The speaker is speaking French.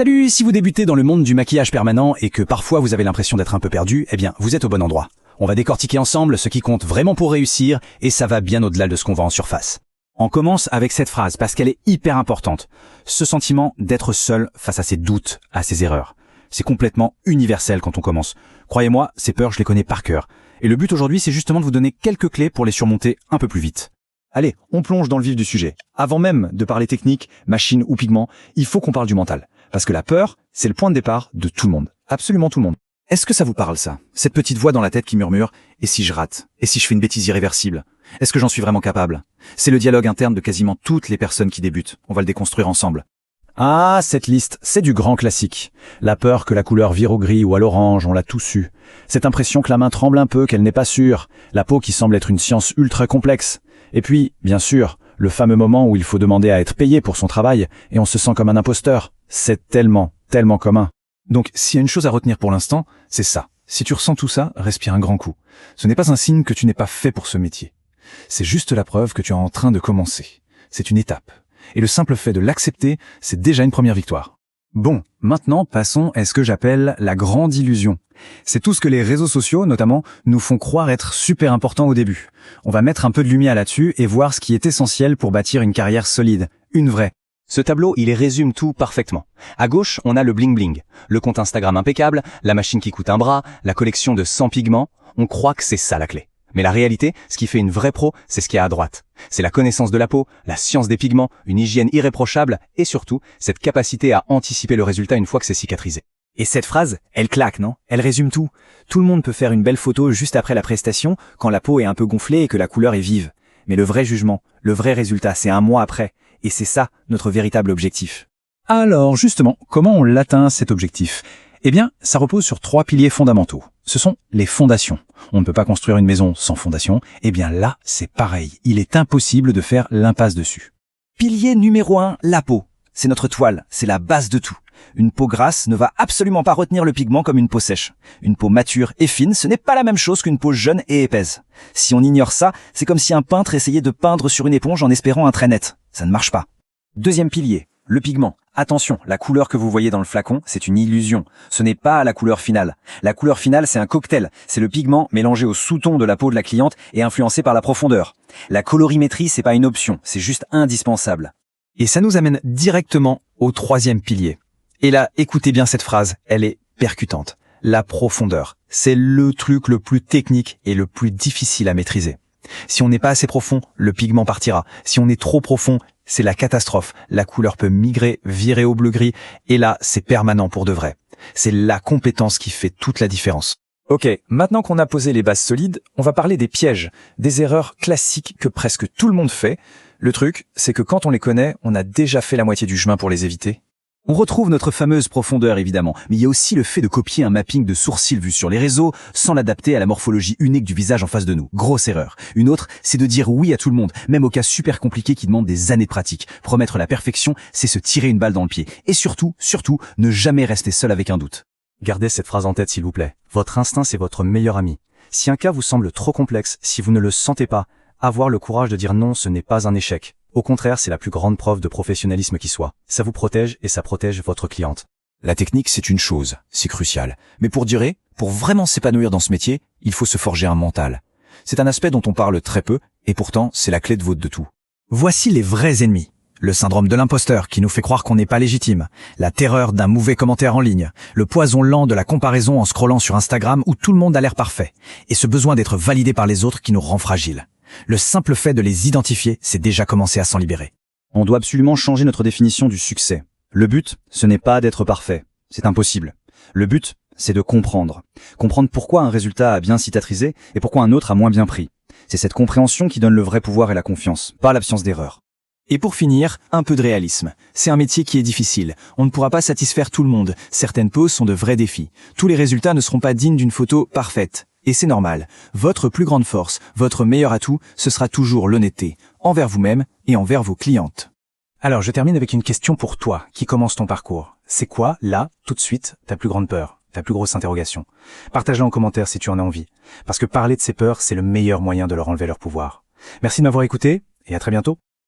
Salut, si vous débutez dans le monde du maquillage permanent et que parfois vous avez l'impression d'être un peu perdu, eh bien, vous êtes au bon endroit. On va décortiquer ensemble ce qui compte vraiment pour réussir et ça va bien au-delà de ce qu'on voit en surface. On commence avec cette phrase parce qu'elle est hyper importante. Ce sentiment d'être seul face à ses doutes, à ses erreurs. C'est complètement universel quand on commence. Croyez-moi, ces peurs, je les connais par cœur. Et le but aujourd'hui, c'est justement de vous donner quelques clés pour les surmonter un peu plus vite. Allez, on plonge dans le vif du sujet. Avant même de parler technique, machine ou pigment, il faut qu'on parle du mental. Parce que la peur, c'est le point de départ de tout le monde. Absolument tout le monde. Est-ce que ça vous parle, ça? Cette petite voix dans la tête qui murmure « Et si je rate? Et si je fais une bêtise irréversible? Est-ce que j'en suis vraiment capable ?» C'est le dialogue interne de quasiment toutes les personnes qui débutent. On va le déconstruire ensemble. Ah, cette liste, c'est du grand classique. La peur que la couleur vire au gris ou à l'orange, on l'a tous eu. Cette impression que la main tremble un peu, qu'elle n'est pas sûre. La peau qui semble être une science ultra complexe. Et puis, bien sûr, le fameux moment où il faut demander à être payé pour son travail et on se sent comme un imposteur. C'est tellement commun. Donc, s'il y a une chose à retenir pour l'instant, c'est ça. Si tu ressens tout ça, respire un grand coup. Ce n'est pas un signe que tu n'es pas fait pour ce métier. C'est juste la preuve que tu es en train de commencer. C'est une étape. Et le simple fait de l'accepter, c'est déjà une première victoire. Bon, maintenant passons à ce que j'appelle la grande illusion. C'est tout ce que les réseaux sociaux, notamment, nous font croire être super important au début. On va mettre un peu de lumière là-dessus et voir ce qui est essentiel pour bâtir une carrière solide, une vraie. Ce tableau, il résume tout parfaitement. À gauche, on a le bling-bling, le compte Instagram impeccable, la machine qui coûte un bras, la collection de 100 pigments. On croit que c'est ça la clé. Mais la réalité, ce qui fait une vraie pro, c'est ce qu'il y a à droite. C'est la connaissance de la peau, la science des pigments, une hygiène irréprochable et surtout, cette capacité à anticiper le résultat une fois que c'est cicatrisé. Et cette phrase, elle claque, non? Elle résume tout. Tout le monde peut faire une belle photo juste après la prestation, quand la peau est un peu gonflée et que la couleur est vive. Mais le vrai jugement, le vrai résultat, c'est un mois après. Et c'est ça, notre véritable objectif. Alors, justement, comment on l'atteint, cet objectif? Eh bien, ça repose sur 3 piliers fondamentaux. Ce sont les fondations. On ne peut pas construire une maison sans fondation. Eh bien là, c'est pareil. Il est impossible de faire l'impasse dessus. Pilier numéro 1, la peau. C'est notre toile, c'est la base de tout. Une peau grasse ne va absolument pas retenir le pigment comme une peau sèche. Une peau mature et fine, ce n'est pas la même chose qu'une peau jeune et épaisse. Si on ignore ça, c'est comme si un peintre essayait de peindre sur une éponge en espérant un trait net. Ça ne marche pas. Deuxième pilier, le pigment. Attention, la couleur que vous voyez dans le flacon, c'est une illusion. Ce n'est pas la couleur finale. La couleur finale, c'est un cocktail. C'est le pigment mélangé au sous-ton de la peau de la cliente et influencé par la profondeur. La colorimétrie, c'est pas une option, c'est juste indispensable. Et ça nous amène directement au 3e pilier. Et là, écoutez bien cette phrase, elle est percutante. La profondeur, c'est le truc le plus technique et le plus difficile à maîtriser. Si on n'est pas assez profond, le pigment partira. Si on est trop profond, c'est la catastrophe. La couleur peut migrer, virer au bleu-gris, et là, c'est permanent pour de vrai. C'est la compétence qui fait toute la différence. Ok, maintenant qu'on a posé les bases solides, on va parler des pièges, des erreurs classiques que presque tout le monde fait. Le truc, c'est que quand on les connaît, on a déjà fait la moitié du chemin pour les éviter. On retrouve notre fameuse profondeur évidemment, mais il y a aussi le fait de copier un mapping de sourcils vu sur les réseaux sans l'adapter à la morphologie unique du visage en face de nous. Grosse erreur. Une autre, c'est de dire oui à tout le monde, même aux cas super compliqués qui demandent des années de pratique. Promettre la perfection, c'est se tirer une balle dans le pied. Et surtout, ne jamais rester seul avec un doute. Gardez cette phrase en tête s'il vous plaît. Votre instinct, c'est votre meilleur ami. Si un cas vous semble trop complexe, si vous ne le sentez pas, avoir le courage de dire non, ce n'est pas un échec. Au contraire, c'est la plus grande preuve de professionnalisme qui soit. Ça vous protège et ça protège votre cliente. La technique, c'est une chose, c'est crucial. Mais pour durer, pour vraiment s'épanouir dans ce métier, il faut se forger un mental. C'est un aspect dont on parle très peu, et pourtant, c'est la clé de voûte de tout. Voici les vrais ennemis. Le syndrome de l'imposteur qui nous fait croire qu'on n'est pas légitime. La terreur d'un mauvais commentaire en ligne. Le poison lent de la comparaison en scrollant sur Instagram où tout le monde a l'air parfait. Et ce besoin d'être validé par les autres qui nous rend fragiles. Le simple fait de les identifier, c'est déjà commencer à s'en libérer. On doit absolument changer notre définition du succès. Le but, ce n'est pas d'être parfait. C'est impossible. Le but, c'est de comprendre. Comprendre pourquoi un résultat a bien cicatrisé et pourquoi un autre a moins bien pris. C'est cette compréhension qui donne le vrai pouvoir et la confiance, pas l'absence d'erreur. Et pour finir, un peu de réalisme. C'est un métier qui est difficile. On ne pourra pas satisfaire tout le monde. Certaines poses sont de vrais défis. Tous les résultats ne seront pas dignes d'une photo parfaite. Et c'est normal. Votre plus grande force, votre meilleur atout, ce sera toujours l'honnêteté, envers vous-même et envers vos clientes. Alors, je termine avec une question pour toi, qui commence ton parcours. C'est quoi, là, tout de suite, ta plus grande peur, ta plus grosse interrogation? Partage-la en commentaire si tu en as envie. Parce que parler de ces peurs, c'est le meilleur moyen de leur enlever leur pouvoir. Merci de m'avoir écouté, et à très bientôt.